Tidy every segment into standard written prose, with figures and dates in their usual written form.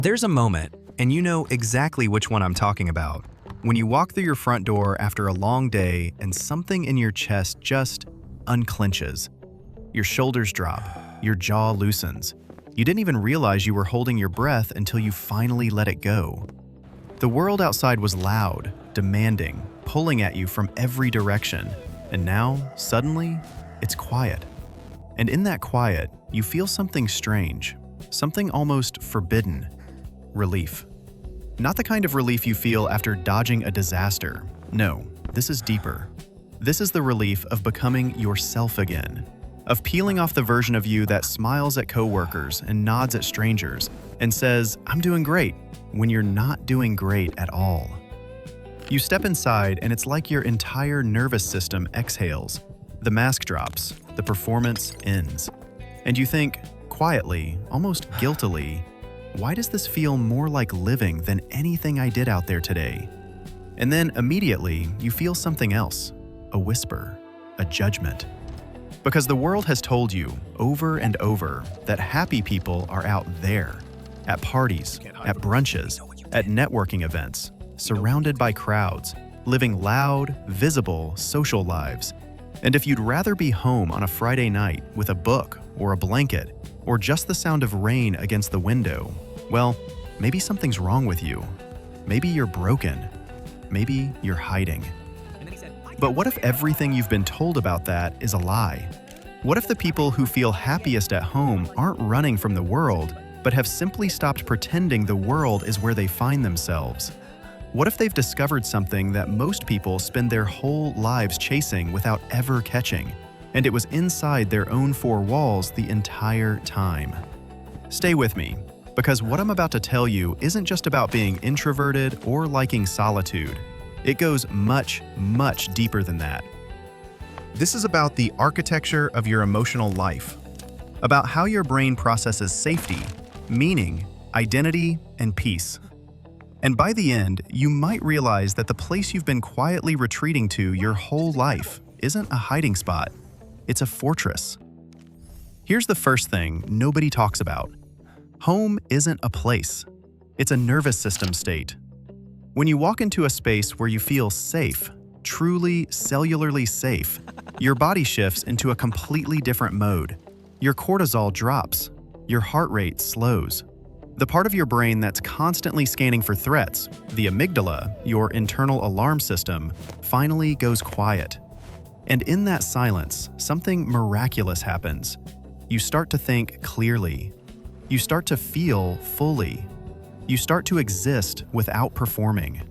There's a moment, and you know exactly which one I'm talking about, when you walk through your front door after a long day and something in your chest just unclenches. Your shoulders drop, your jaw loosens. You didn't even realize you were holding your breath until you finally let it go. The world outside was loud, demanding, pulling at you from every direction, and now, suddenly, it's quiet. And in that quiet, you feel something strange, something almost forbidden. Relief. Not the kind of relief you feel after dodging a disaster. No, this is deeper. This is the relief of becoming yourself again, of peeling off the version of you that smiles at coworkers and nods at strangers and says, "I'm doing great," when you're not doing great at all. You step inside and it's like your entire nervous system exhales. The mask drops, the performance ends. And you think, quietly, almost guiltily, why does this feel more like living than anything I did out there today? And then immediately, you feel something else, a whisper, a judgment. Because the world has told you over and over that happy people are out there, at parties, at brunches, at networking events, surrounded by crowds, living loud, visible, social lives. And if you'd rather be home on a Friday night with a book or a blanket, or just the sound of rain against the window, well, maybe something's wrong with you. Maybe you're broken. Maybe you're hiding. But what if everything you've been told about that is a lie? What if the people who feel happiest at home aren't running from the world, but have simply stopped pretending the world is where they find themselves? What if they've discovered something that most people spend their whole lives chasing without ever catching, and it was inside their own four walls the entire time? Stay with me, because what I'm about to tell you isn't just about being introverted or liking solitude. It goes much, much deeper than that. This is about the architecture of your emotional life, about how your brain processes safety, meaning, identity, and peace. And by the end, you might realize that the place you've been quietly retreating to your whole life isn't a hiding spot. It's a fortress. Here's the first thing nobody talks about. Home isn't a place. It's a nervous system state. When you walk into a space where you feel safe, truly cellularly safe, your body shifts into a completely different mode. Your cortisol drops. Your heart rate slows. The part of your brain that's constantly scanning for threats, the amygdala, your internal alarm system, finally goes quiet. And in that silence, something miraculous happens. You start to think clearly. You start to feel fully. You start to exist without performing.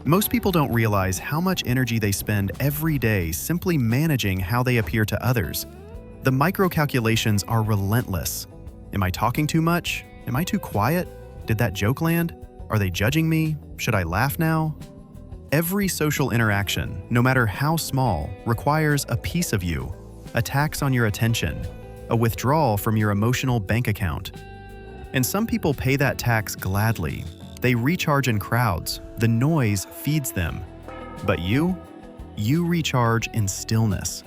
Most people don't realize how much energy they spend every day simply managing how they appear to others. The micro-calculations are relentless. Am I talking too much? Am I too quiet? Did that joke land? Are they judging me? Should I laugh now? Every social interaction, no matter how small, requires a piece of you, a tax on your attention, a withdrawal from your emotional bank account. And some people pay that tax gladly. They recharge in crowds. The noise feeds them. But you recharge in stillness.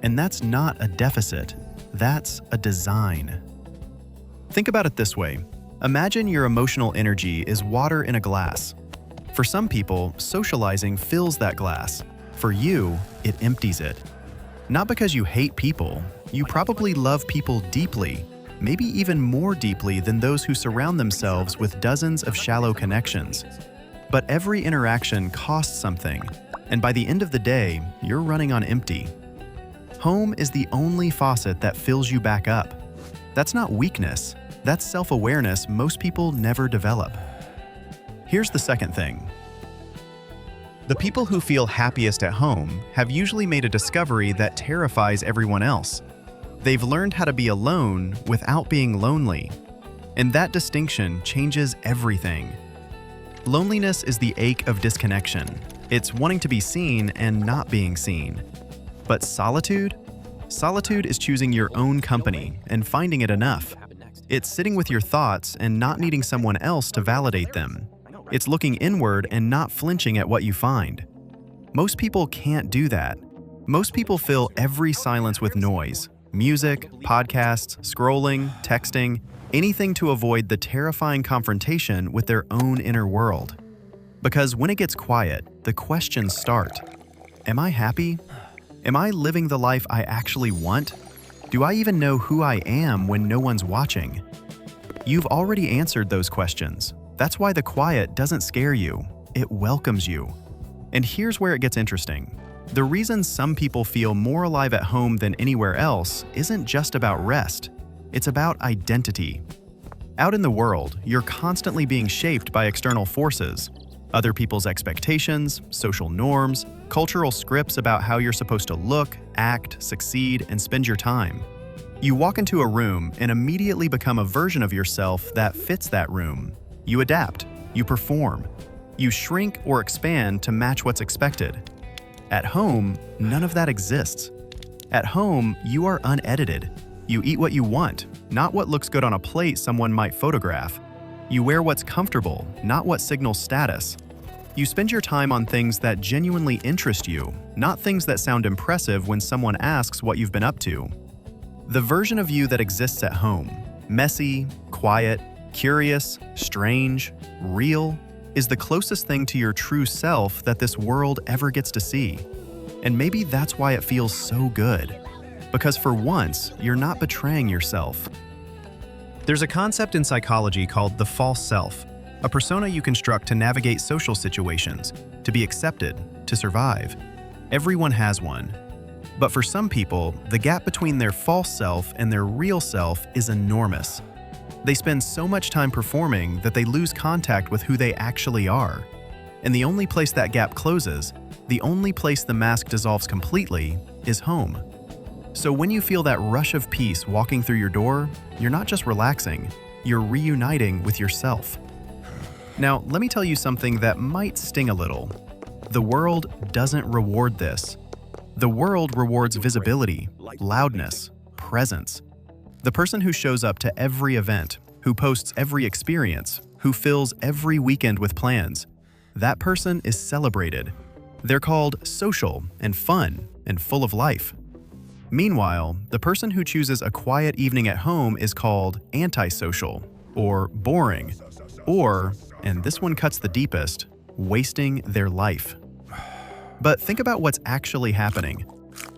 And that's not a deficit. That's a design. Think about it this way. Imagine your emotional energy is water in a glass. For some people, socializing fills that glass. For you, it empties it. Not because you hate people. You probably love people deeply, maybe even more deeply than those who surround themselves with dozens of shallow connections. But every interaction costs something, and by the end of the day, you're running on empty. Home is the only faucet that fills you back up. That's not weakness. That's self-awareness most people never develop. Here's the second thing. The people who feel happiest at home have usually made a discovery that terrifies everyone else. They've learned how to be alone without being lonely. And that distinction changes everything. Loneliness is the ache of disconnection. It's wanting to be seen and not being seen. But solitude? Solitude is choosing your own company and finding it enough. It's sitting with your thoughts and not needing someone else to validate them. It's looking inward and not flinching at what you find. Most people can't do that. Most people fill every silence with noise. Music, podcasts, scrolling, texting. Anything to avoid the terrifying confrontation with their own inner world. Because when it gets quiet, the questions start. Am I happy? Am I living the life I actually want? Do I even know who I am when no one's watching? You've already answered those questions. That's why the quiet doesn't scare you. It welcomes you. And here's where it gets interesting. The reason some people feel more alive at home than anywhere else isn't just about rest. It's about identity. Out in the world, you're constantly being shaped by external forces. Other people's expectations, social norms, cultural scripts about how you're supposed to look, act, succeed, and spend your time. You walk into a room and immediately become a version of yourself that fits that room. You adapt, you perform, you shrink or expand to match what's expected. At home, none of that exists. At home, you are unedited. You eat what you want, not what looks good on a plate someone might photograph. You wear what's comfortable, not what signals status. You spend your time on things that genuinely interest you, not things that sound impressive when someone asks what you've been up to. The version of you that exists at home, messy, quiet, curious, strange, real, is the closest thing to your true self that this world ever gets to see. And maybe that's why it feels so good. Because for once, you're not betraying yourself. There's a concept in psychology called the false self, a persona you construct to navigate social situations, to be accepted, to survive. Everyone has one. But for some people, the gap between their false self and their real self is enormous. They spend so much time performing that they lose contact with who they actually are. And the only place that gap closes, the only place the mask dissolves completely, is home. So when you feel that rush of peace walking through your door, you're not just relaxing, you're reuniting with yourself. Now, let me tell you something that might sting a little. The world doesn't reward this. The world rewards visibility, loudness, presence. The person who shows up to every event, who posts every experience, who fills every weekend with plans, that person is celebrated. They're called social and fun and full of life. Meanwhile, the person who chooses a quiet evening at home is called antisocial, or boring, or, and this one cuts the deepest, wasting their life. But think about what's actually happening.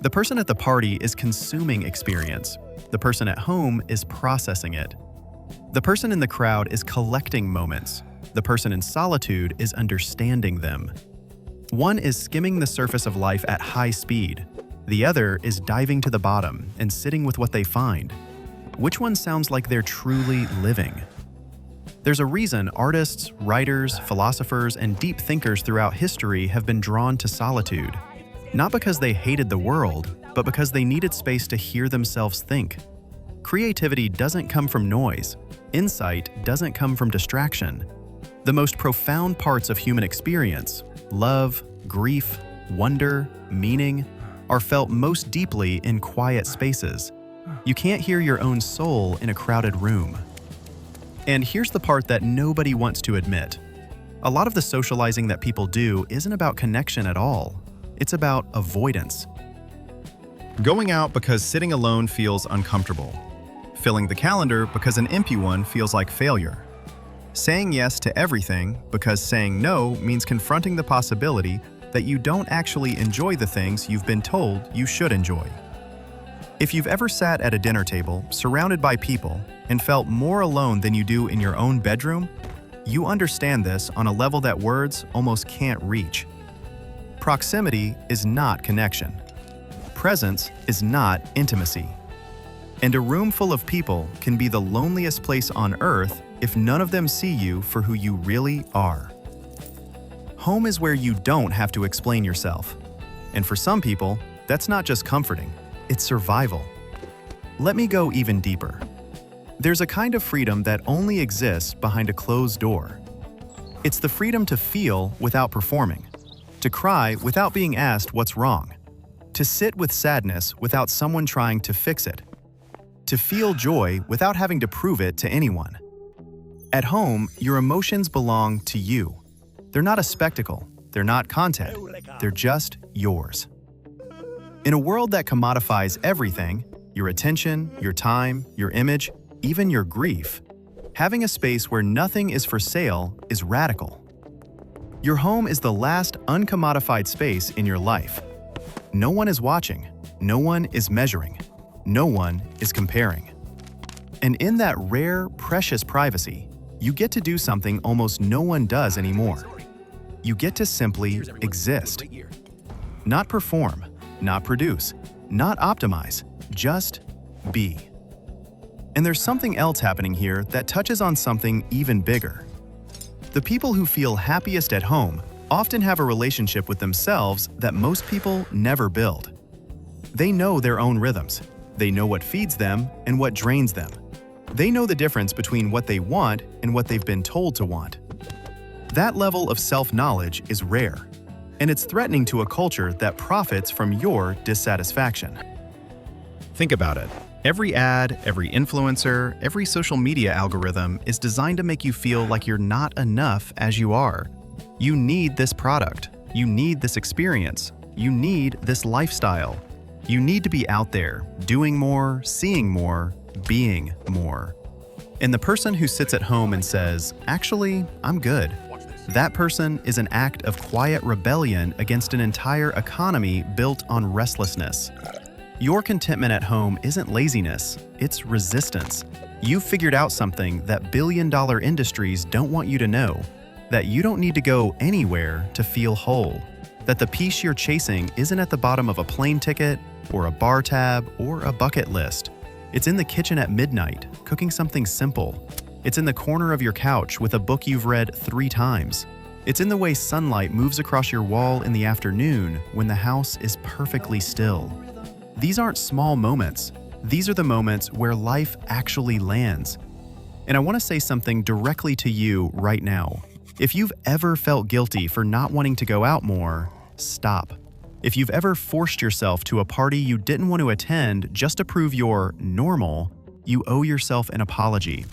The person at the party is consuming experience. The person at home is processing it. The person in the crowd is collecting moments. The person in solitude is understanding them. One is skimming the surface of life at high speed. The other is diving to the bottom and sitting with what they find. Which one sounds like they're truly living? There's a reason artists, writers, philosophers, and deep thinkers throughout history have been drawn to solitude. Not because they hated the world, but because they needed space to hear themselves think. Creativity doesn't come from noise. Insight doesn't come from distraction. The most profound parts of human experience, love, grief, wonder, meaning, are felt most deeply in quiet spaces. You can't hear your own soul in a crowded room. And here's the part that nobody wants to admit. A lot of the socializing that people do isn't about connection at all. It's about avoidance. Going out because sitting alone feels uncomfortable. Filling the calendar because an empty one feels like failure. Saying yes to everything because saying no means confronting the possibility that you don't actually enjoy the things you've been told you should enjoy. If you've ever sat at a dinner table, surrounded by people, and felt more alone than you do in your own bedroom, you understand this on a level that words almost can't reach. Proximity is not connection. Presence is not intimacy. And a room full of people can be the loneliest place on earth if none of them see you for who you really are. Home is where you don't have to explain yourself. And for some people, that's not just comforting, it's survival. Let me go even deeper. There's a kind of freedom that only exists behind a closed door. It's the freedom to feel without performing, to cry without being asked what's wrong, to sit with sadness without someone trying to fix it, to feel joy without having to prove it to anyone. At home, your emotions belong to you. They're not a spectacle, they're not content, they're just yours. In a world that commodifies everything, your attention, your time, your image, even your grief. Having a space where nothing is for sale is radical. Your home is the last uncommodified space in your life. No one is watching, no one is measuring, no one is comparing. And in that rare, precious privacy, you get to do something almost no one does anymore. You get to simply exist. Not perform, not produce, not optimize, just be. And there's something else happening here that touches on something even bigger. The people who feel happiest at home often have a relationship with themselves that most people never build. They know their own rhythms. They know what feeds them and what drains them. They know the difference between what they want and what they've been told to want. That level of self-knowledge is rare, and it's threatening to a culture that profits from your dissatisfaction. Think about it. Every ad, every influencer, every social media algorithm is designed to make you feel like you're not enough as you are. You need this product. You need this experience. You need this lifestyle. You need to be out there, doing more, seeing more, being more. And the person who sits at home and says, "Actually, I'm good," that person is an act of quiet rebellion against an entire economy built on restlessness. Your contentment at home isn't laziness, it's resistance. You've figured out something that billion-dollar industries don't want you to know, that you don't need to go anywhere to feel whole, that the peace you're chasing isn't at the bottom of a plane ticket, or a bar tab, or a bucket list. It's in the kitchen at midnight, cooking something simple. It's in the corner of your couch with a book you've read 3 times. It's in the way sunlight moves across your wall in the afternoon when the house is perfectly still. These aren't small moments. These are the moments where life actually lands. And I want to say something directly to you right now. If you've ever felt guilty for not wanting to go out more, stop. If you've ever forced yourself to a party you didn't want to attend just to prove you're normal, you owe yourself an apology.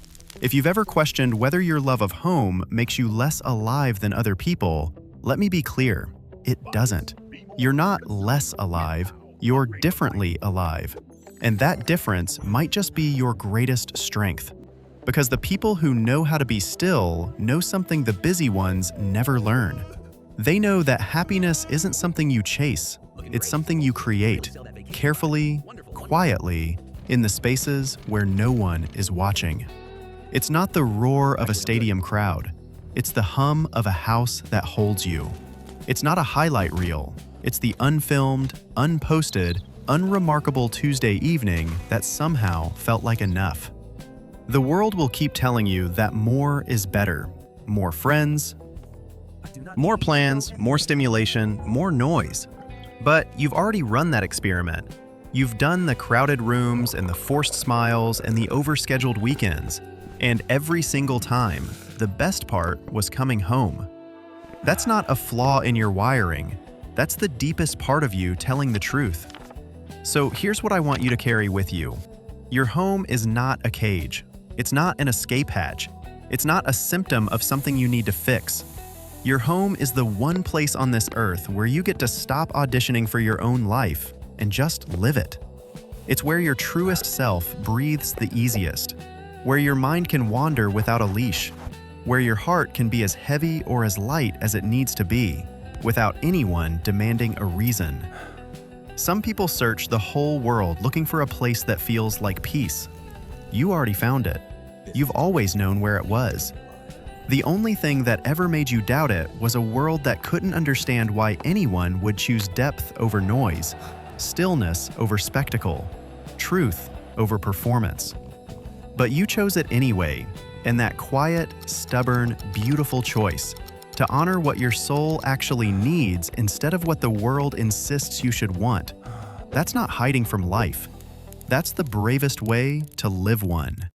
If you've ever questioned whether your love of home makes you less alive than other people, let me be clear, it doesn't. You're not less alive, you're differently alive. And that difference might just be your greatest strength. Because the people who know how to be still know something the busy ones never learn. They know that happiness isn't something you chase, it's something you create, carefully, quietly, in the spaces where no one is watching. It's not the roar of a stadium crowd, it's the hum of a house that holds you. It's not a highlight reel, it's the unfilmed, unposted, unremarkable Tuesday evening that somehow felt like enough. The world will keep telling you that more is better. More friends, more plans, more stimulation, more noise. But you've already run that experiment. You've done the crowded rooms and the forced smiles and the overscheduled weekends. And every single time, the best part was coming home. That's not a flaw in your wiring. That's the deepest part of you telling the truth. So here's what I want you to carry with you. Your home is not a cage. It's not an escape hatch. It's not a symptom of something you need to fix. Your home is the one place on this earth where you get to stop auditioning for your own life and just live it. It's where your truest self breathes the easiest, where your mind can wander without a leash, where your heart can be as heavy or as light as it needs to be, without anyone demanding a reason. Some people search the whole world looking for a place that feels like peace. You already found it. You've always known where it was. The only thing that ever made you doubt it was a world that couldn't understand why anyone would choose depth over noise, stillness over spectacle, truth over performance. But you chose it anyway, and that quiet, stubborn, beautiful choice to honor what your soul actually needs instead of what the world insists you should want. That's not hiding from life. That's the bravest way to live one.